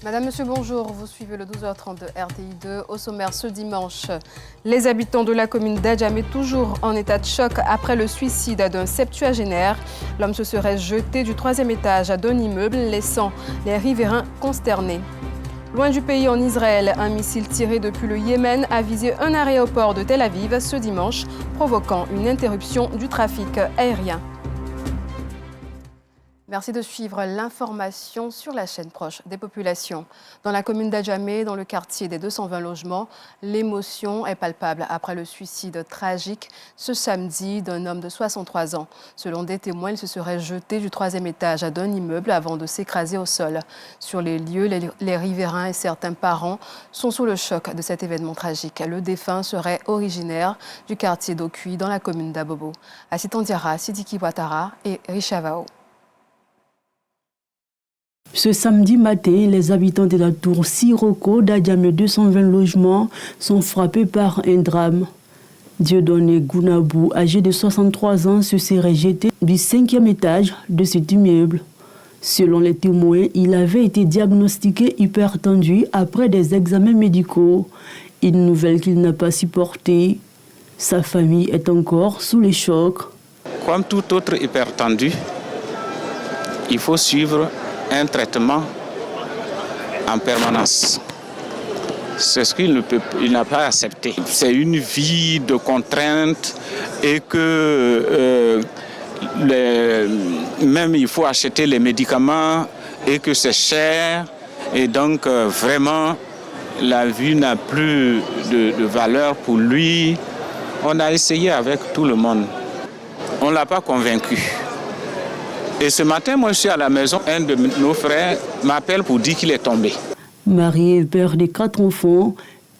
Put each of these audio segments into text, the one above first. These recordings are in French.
Madame, Monsieur, bonjour. Vous suivez le 12h30 de RTI2. Au sommaire ce dimanche, les habitants de la commune d'Adjamé toujours en état de choc après le suicide d'un septuagénaire. L'homme se serait jeté du 3e étage d'un immeuble, laissant les riverains consternés. Loin du pays en Israël, un missile tiré depuis le Yémen a visé un aéroport de Tel Aviv ce dimanche, provoquant une interruption du trafic aérien. Merci de suivre l'information sur la chaîne proche des populations. Dans la commune d'Adjamé, dans le quartier des 220 logements, l'émotion est palpable après le suicide tragique ce samedi d'un homme de 63 ans. Selon des témoins, il se serait jeté du 3e étage d'un immeuble avant de s'écraser au sol. Sur les lieux, les riverains et certains parents sont sous le choc de cet événement tragique. Le défunt serait originaire du quartier d'Okui dans la commune d'Abobo. Assitandiara, Sidiki Ouattara et Richavao. Ce samedi matin, les habitants de la tour Siroko d'Adjamé 220 logements sont frappés par un drame. Dieudonné Gounabou, âgé de 63 ans, se serait jeté du 5e étage de cet immeuble. Selon les témoins, il avait été diagnostiqué hypertendu après des examens médicaux, une nouvelle qu'il n'a pas supportée. Sa famille est encore sous le choc. Comme tout autre hypertendu, il faut suivre un traitement en permanence. C'est ce qu'il n'a pas accepté. C'est une vie de contraintes et que même il faut acheter les médicaments et que c'est cher. Et donc vraiment, la vie n'a plus de valeur pour lui. On a essayé avec tout le monde. On ne l'a pas convaincu. Et ce matin, moi je suis à la maison, un de nos frères m'appelle pour dire qu'il est tombé. Marié et père de 4 enfants,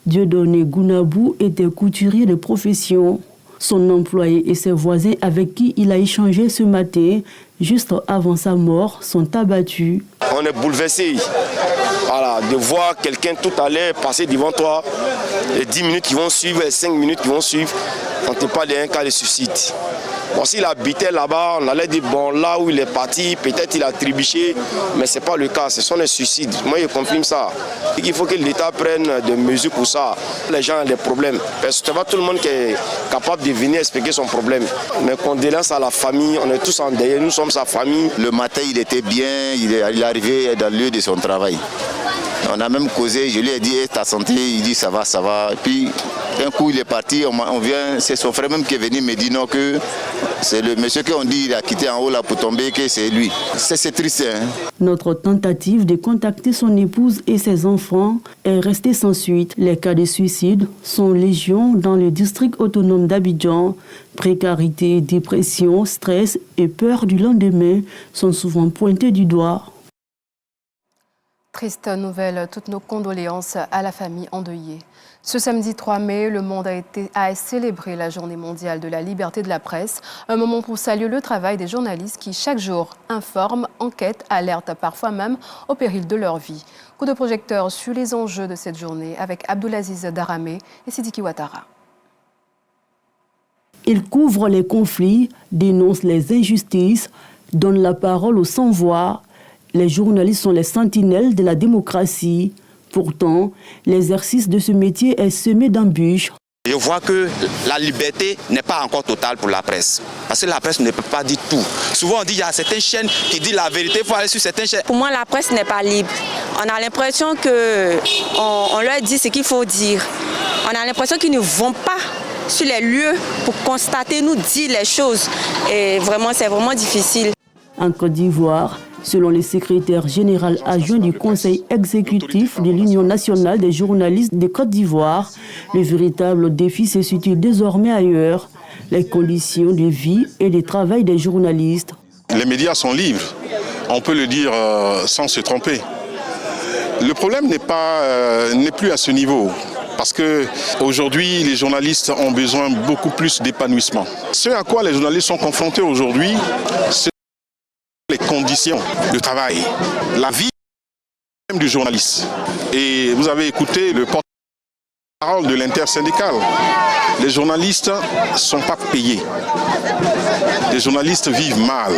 Dieudonné Gounabou était couturier de profession. Son employé et ses voisins avec qui il a échangé ce matin, juste avant sa mort, sont abattus. On est bouleversé. Voilà, de voir quelqu'un tout à l'heure passer devant toi, les 10 minutes qui vont suivre, les 5 minutes qui vont suivre, on te parle d'un cas de suicide. Bon, s'il habitait là-bas, on allait dire, bon, là où il est parti, peut-être il a trébuché, mais ce n'est pas le cas, ce sont des suicides. Moi, je confirme ça. Il faut que l'État prenne des mesures pour ça. Les gens ont des problèmes. Parce que ce n'est pas tout le monde qui est capable de venir expliquer son problème. Mais condoléances à la famille, on est tous en deuil, nous sommes sa famille. Le matin, il était bien, il est arrivé dans le lieu de son travail. On a même causé, je lui ai dit, ta santé, il dit ça va, ça va. Et puis, un coup, il est parti, on vient, c'est son frère même qui est venu me dire non, que c'est le monsieur qu'on dit, il a quitté en haut là pour tomber, que c'est lui. C'est triste. Hein? Notre tentative de contacter son épouse et ses enfants est restée sans suite. Les cas de suicide sont légion dans le district autonome d'Abidjan. Précarité, dépression, stress et peur du lendemain sont souvent pointés du doigt. Triste nouvelle, toutes nos condoléances à la famille endeuillée. Ce samedi 3 mai, le monde a célébré la Journée mondiale de la liberté de la presse, un moment pour saluer le travail des journalistes qui, chaque jour, informent, enquêtent, alertent, parfois même au péril de leur vie. Coup de projecteur sur les enjeux de cette journée avec Abdoulaziz Daramé et Sidiki Ouattara. Il couvre les conflits, dénonce les injustices, donne la parole aux sans-voix. Les journalistes sont les sentinelles de la démocratie. Pourtant, l'exercice de ce métier est semé d'embûches. Je vois que la liberté n'est pas encore totale pour la presse. Parce que la presse ne peut pas dire tout. Souvent on dit qu'il y a certaines chaînes qui disent la vérité, il faut aller sur certaines chaînes. Pour moi, la presse n'est pas libre. On a l'impression qu'on leur dit ce qu'il faut dire. On a l'impression qu'ils ne vont pas sur les lieux pour constater, nous dire les choses. Et vraiment, c'est vraiment difficile. En Côte d'Ivoire, selon le secrétaire général adjoint du Conseil exécutif de l'Union nationale des journalistes de Côte d'Ivoire, le véritable défi se situe désormais ailleurs, les conditions de vie et de travail des journalistes. Les médias sont libres, on peut le dire sans se tromper. Le problème n'est plus à ce niveau. Parce qu'aujourd'hui, les journalistes ont besoin beaucoup plus d'épanouissement. Ce à quoi les journalistes sont confrontés aujourd'hui, c'est les conditions de travail, la vie même du journaliste. Et vous avez écouté le porte-parole de l'intersyndicale. Les journalistes ne sont pas payés. Les journalistes vivent mal.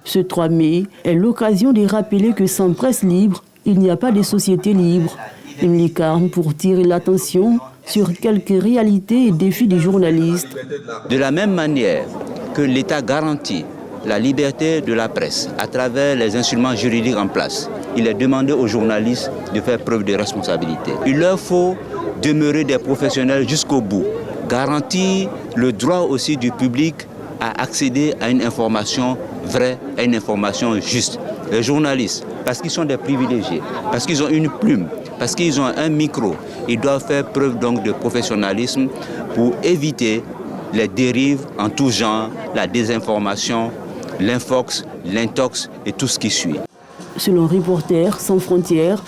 Ce 3 mai est l'occasion de rappeler que sans presse libre, il n'y a pas de société libre. Une lucarne pour tirer l'attention sur quelques réalités et défis des journalistes. De la même manière que l'État garantit la liberté de la presse à travers les instruments juridiques en place, il est demandé aux journalistes de faire preuve de responsabilité. Il leur faut demeurer des professionnels jusqu'au bout, garantir le droit aussi du public à accéder à une information vraie, à une information juste. Les journalistes, parce qu'ils sont des privilégiés, parce qu'ils ont une plume, parce qu'ils ont un micro, ils doivent faire preuve donc de professionnalisme pour éviter les dérives en tout genre, la désinformation, l'infox, l'intox et tout ce qui suit. Selon Reporters sans frontières,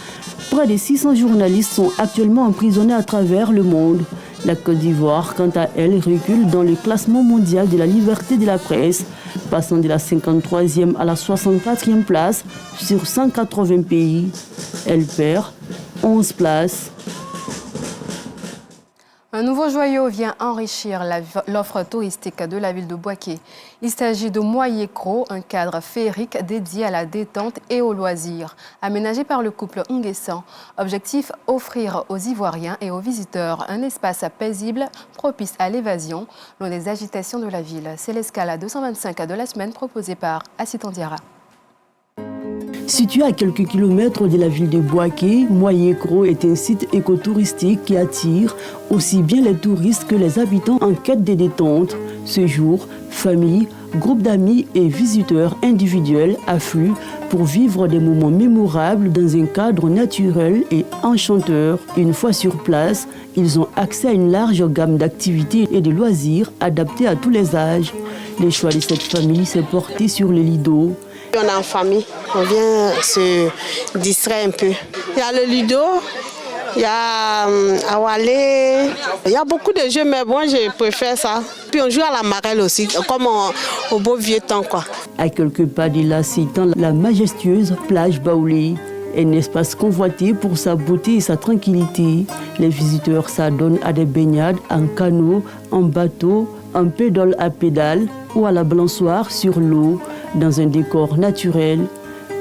près de 600 journalistes sont actuellement emprisonnés à travers le monde. La Côte d'Ivoire, quant à elle, recule dans le classement mondial de la liberté de la presse, passant de la 53e à la 64e place sur 180 pays. Elle perd 11 places. Un nouveau joyau vient enrichir l'offre touristique de la ville de Bouaké. Il s'agit de Moyekro, un cadre féerique dédié à la détente et aux loisirs, aménagé par le couple Nguessan. Objectif, offrir aux Ivoiriens et aux visiteurs un espace paisible, propice à l'évasion, loin des agitations de la ville. C'est l'escale à 225 de la semaine proposée par Assitan Diarra. Situé à quelques kilomètres de la ville de Bouaké, Moyekro est un site écotouristique qui attire aussi bien les touristes que les habitants en quête de détente. Ce jour, familles, groupes d'amis et visiteurs individuels affluent pour vivre des moments mémorables dans un cadre naturel et enchanteur. Une fois sur place, ils ont accès à une large gamme d'activités et de loisirs adaptés à tous les âges. Le choix de cette famille s'est porté sur le Lido. On est en famille, on vient se distraire un peu. Il y a le Ludo, il y a Awalé, il y a beaucoup de jeux, mais moi je préfère ça. Puis on joue à la marelle aussi, comme au beau vieux temps, quoi. À quelques pas de là s'étend la majestueuse plage Baoulé. Un espace convoité pour sa beauté et sa tranquillité. Les visiteurs s'adonnent à des baignades en canot, en bateau, en pédale à pédale ou à la balançoire sur l'eau, dans un décor naturel.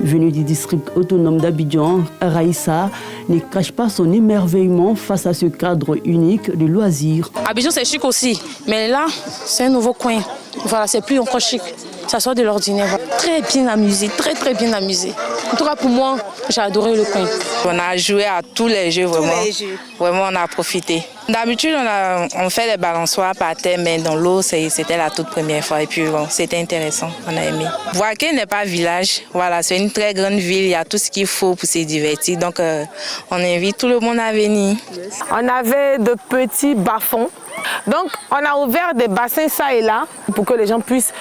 Venue du district autonome d'Abidjan, Raïssa ne cache pas son émerveillement face à ce cadre unique de loisirs. Abidjan, c'est chic aussi, mais là, c'est un nouveau coin. Voilà, c'est plus encore chic. Ça sort de l'ordinaire. Très bien amusé, très bien amusé. En tout cas, pour moi, j'ai adoré le coin. On a joué à tous les jeux, vraiment. Vraiment, on a profité. D'habitude, on fait les balançoires par terre, mais dans l'eau, c'était la toute première fois. Et puis, bon, c'était intéressant, on a aimé. Bouaké n'est pas village, voilà, c'est une très grande ville, il y a tout ce qu'il faut pour se divertir. Donc, on invite tout le monde à venir. On avait de petits bas-fonds. Donc, on a ouvert des bassins ça et là pour que les gens puissent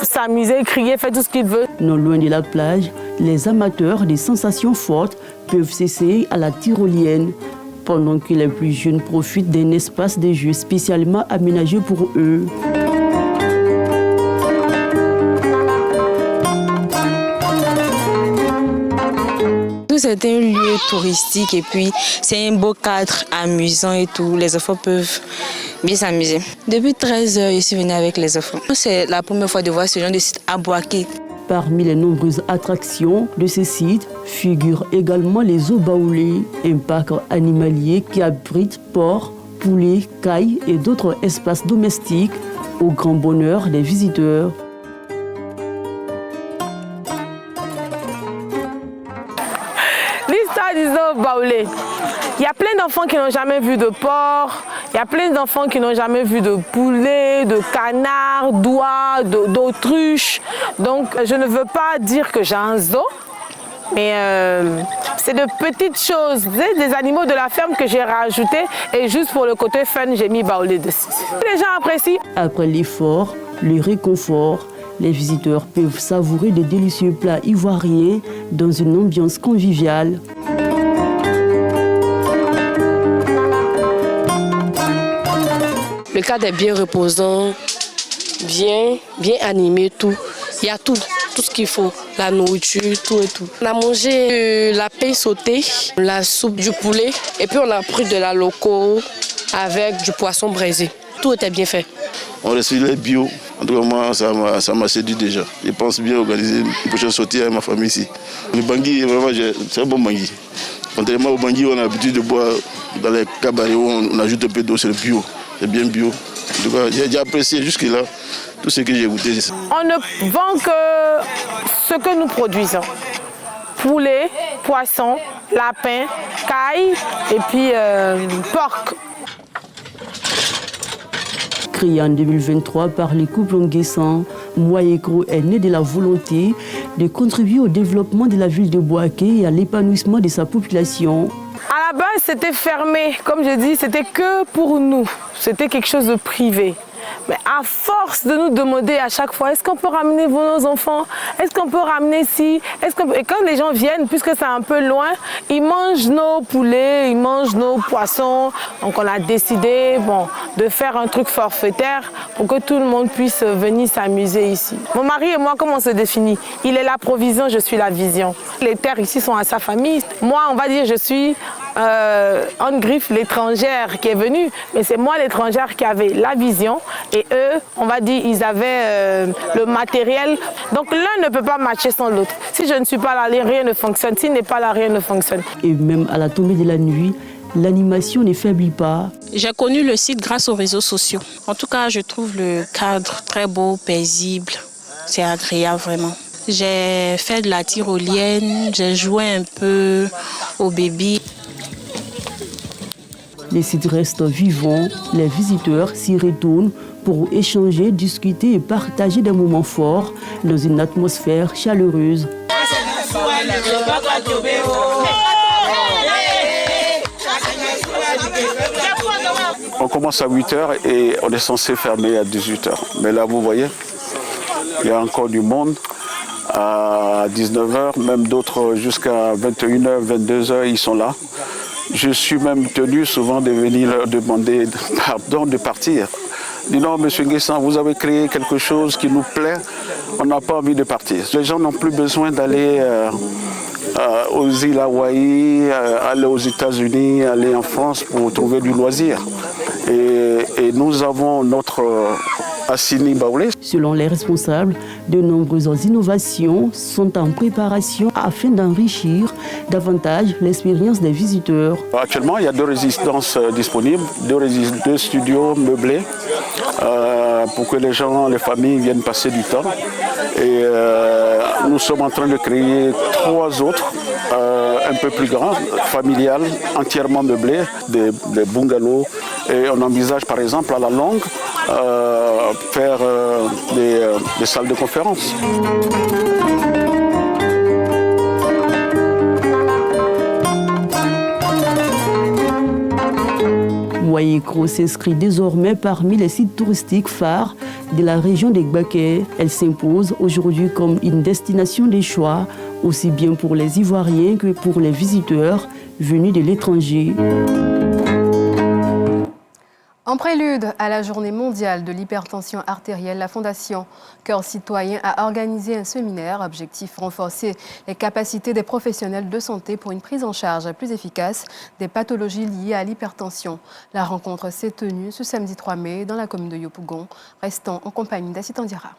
s'amuser, crier, faire tout ce qu'ils veulent. Non loin de la plage, les amateurs des sensations fortes peuvent s'essayer à la tyrolienne, pendant que les plus jeunes profitent d'un espace de jeu spécialement aménagé pour eux. C'est un lieu touristique et puis c'est un beau cadre amusant et tout. Les enfants peuvent bien s'amuser. Depuis 13 heures, je suis venue avec les enfants. C'est la première fois de voir ce genre de site à Bouaké. Parmi les nombreuses attractions de ce site figurent également les eaux Baoulé, un parc animalier qui abrite porcs, poulets, cailles et d'autres espaces domestiques au grand bonheur des visiteurs. L'histoire des eaux Baoulé. Il y a plein d'enfants qui n'ont jamais vu de porc, il y a plein d'enfants qui n'ont jamais vu de poulet, de canard, d'oie, d'autruche. Donc je ne veux pas dire que j'ai un zoo, mais c'est de petites choses, des animaux de la ferme que j'ai rajoutés et juste pour le côté fun, j'ai mis Baoulé dessus. Les gens apprécient. Après l'effort, le réconfort, les visiteurs peuvent savourer des délicieux plats ivoiriens dans une ambiance conviviale. Le cadre est bien reposant, bien animé, tout. Il y a tout ce qu'il faut, la nourriture, tout et tout. On a mangé la pain sautée, la soupe du poulet et puis on a pris de la loco avec du poisson braisé. Tout était bien fait. On respecte bio. En tout cas, moi, ça m'a séduit déjà. Je pense bien organiser une prochaine sortie avec ma famille ici. Le bangui, vraiment, c'est un bon bangui. Contrairement au Bangui, on a l'habitude de boire dans les cabarets où on ajoute un peu d'eau, c'est bio. C'est bien bio. En tout cas, j'ai apprécié jusque-là tout ce que j'ai goûté. On ne vend que ce que nous produisons. Poulet, poisson, lapin, caille et puis porc. Créé en 2023 par les couples Nguessan, Mouaïekro est né de la volonté de contribuer au développement de la ville de Bouaké et à l'épanouissement de sa population. À la base, c'était fermé. Comme je dis, c'était que pour nous. C'était quelque chose de privé. Mais à force de nous demander à chaque fois, est-ce qu'on peut ramener nos enfants? Est-ce qu'on peut ramener ci? Et quand les gens viennent, puisque c'est un peu loin, ils mangent nos poulets, ils mangent nos poissons. Donc on a décidé de faire un truc forfaitaire pour que tout le monde puisse venir s'amuser ici. Mon mari et moi, comment on se définit? Il est la provision, je suis la vision. Les terres ici sont à sa famille. Moi, on va dire, je suis en griffe l'étrangère qui est venue, mais c'est moi l'étrangère qui avait la vision et eux, on va dire, ils avaient le matériel. Donc l'un ne peut pas matcher sans l'autre. Si je ne suis pas là, rien ne fonctionne. S'il n'est pas là, rien ne fonctionne. Et même à la tombée de la nuit, l'animation ne faiblit pas. J'ai connu le site grâce aux réseaux sociaux. En tout cas, je trouve le cadre très beau, paisible. C'est agréable vraiment. J'ai fait de la tyrolienne, j'ai joué un peu au baby. Les sites restent vivants, les visiteurs s'y retournent pour échanger, discuter et partager des moments forts dans une atmosphère chaleureuse. On commence à 8h et on est censé fermer à 18h. Mais là, vous voyez, il y a encore du monde. À 19h, même d'autres jusqu'à 21h, 22h, ils sont là. Je suis même tenu souvent de venir leur demander pardon de partir. Dis non, monsieur Nguessan, vous avez créé quelque chose qui nous plaît, on n'a pas envie de partir. Les gens n'ont plus besoin d'aller aux îles Hawaï, aller aux États-Unis, aller en France pour trouver du loisir. Et nous avons notre Assini Baoulé. Selon les responsables, de nombreuses innovations sont en préparation afin d'enrichir davantage l'expérience des visiteurs. Actuellement, il y a 2 résidences disponibles, 2 studios meublés pour que les gens, les familles viennent passer du temps. Et nous sommes en train de créer 3 autres, un peu plus grands, familiales, entièrement meublés, des bungalows. Et on envisage par exemple à la longue faire des salles de conférence. Mouaïekro s'inscrit désormais parmi les sites touristiques phares de la région de Bouaké. Elle s'impose aujourd'hui comme une destination de choix, aussi bien pour les Ivoiriens que pour les visiteurs venus de l'étranger. En prélude à la journée mondiale de l'hypertension artérielle, la Fondation Cœur Citoyen a organisé un séminaire. Objectif renforcer les capacités des professionnels de santé pour une prise en charge plus efficace des pathologies liées à l'hypertension. La rencontre s'est tenue ce samedi 3 mai dans la commune de Yopougon. Restons en compagnie d'Assita Ndira.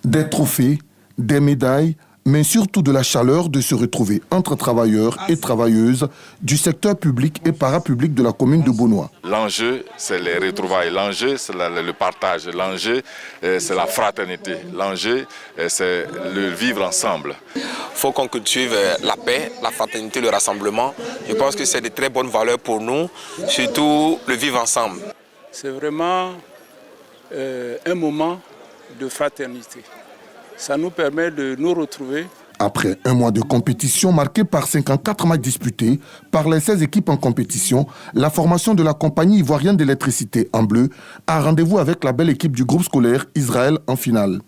Des trophées, des médailles, mais surtout de la chaleur de se retrouver entre travailleurs et travailleuses du secteur public et parapublic de la commune de Bonois. L'enjeu, c'est les retrouvailles. L'enjeu, c'est le partage. L'enjeu, c'est la fraternité. L'enjeu, c'est le vivre ensemble. Il faut qu'on cultive la paix, la fraternité, le rassemblement. Je pense que c'est de très bonnes valeurs pour nous, surtout le vivre ensemble. C'est vraiment un moment de fraternité. Ça nous permet de nous retrouver. Après un mois de compétition marqué par 54 matchs disputés par les 16 équipes en compétition, la formation de la compagnie ivoirienne d'électricité en bleu a rendez-vous avec la belle équipe du groupe scolaire Israël en finale.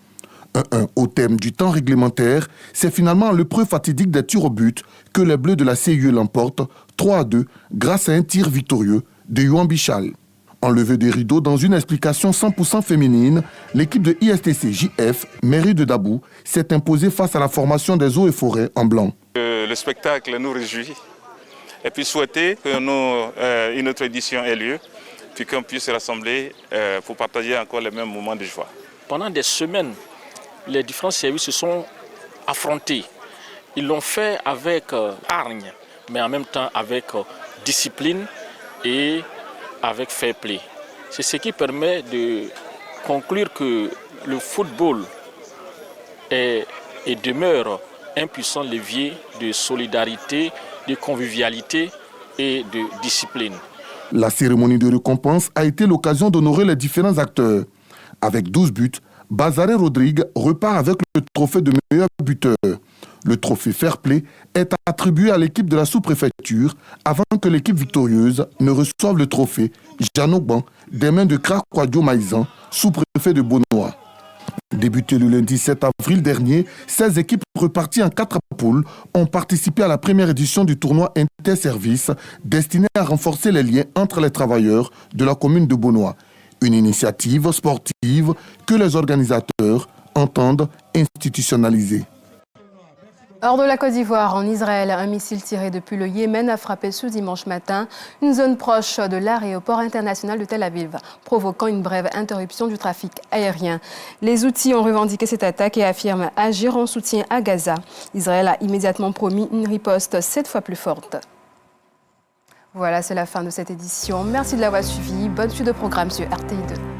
1-1 au terme du temps réglementaire, c'est finalement l'épreuve fatidique des tirs au but que les Bleus de la CIE l'emportent 3-2 grâce à un tir victorieux de Youan Bichal. Enlevé des rideaux dans une explication 100% féminine, l'équipe de ISTC JF, mairie de Dabou, s'est imposée face à la formation des eaux et forêts en blanc. Le spectacle nous réjouit et puis souhaiter que une autre édition ait lieu, puis qu'on puisse se rassembler pour partager encore les mêmes moments de joie. Pendant des semaines, les différents services se sont affrontés Ils l'ont fait avec hargne, mais en même temps avec discipline et avec fair play. C'est ce qui permet de conclure que le football est et demeure un puissant levier de solidarité, de convivialité et de discipline. La cérémonie de récompense a été l'occasion d'honorer les différents acteurs. Avec 12 buts, Bazaré Rodrigue repart avec le trophée de meilleur buteur. Le trophée Fair Play est attribué à l'équipe de la sous-préfecture avant que l'équipe victorieuse ne reçoive le trophée Janogban des mains de Krakwadio Maïzan, sous-préfet de Bonoa. Débuté le lundi 7 avril dernier, 16 équipes reparties en 4 poules ont participé à la première édition du tournoi Interservice destiné à renforcer les liens entre les travailleurs de la commune de Bonoa. Une initiative sportive que les organisateurs entendent institutionnaliser. Hors de la Côte d'Ivoire, en Israël, un missile tiré depuis le Yémen a frappé ce dimanche matin une zone proche de l'aéroport international de Tel Aviv, provoquant une brève interruption du trafic aérien. Les Houthis ont revendiqué cette attaque et affirment agir en soutien à Gaza. Israël a immédiatement promis une riposte 7 fois plus forte. Voilà, c'est la fin de cette édition. Merci de l'avoir suivi. Bonne suite de programme sur RTI2.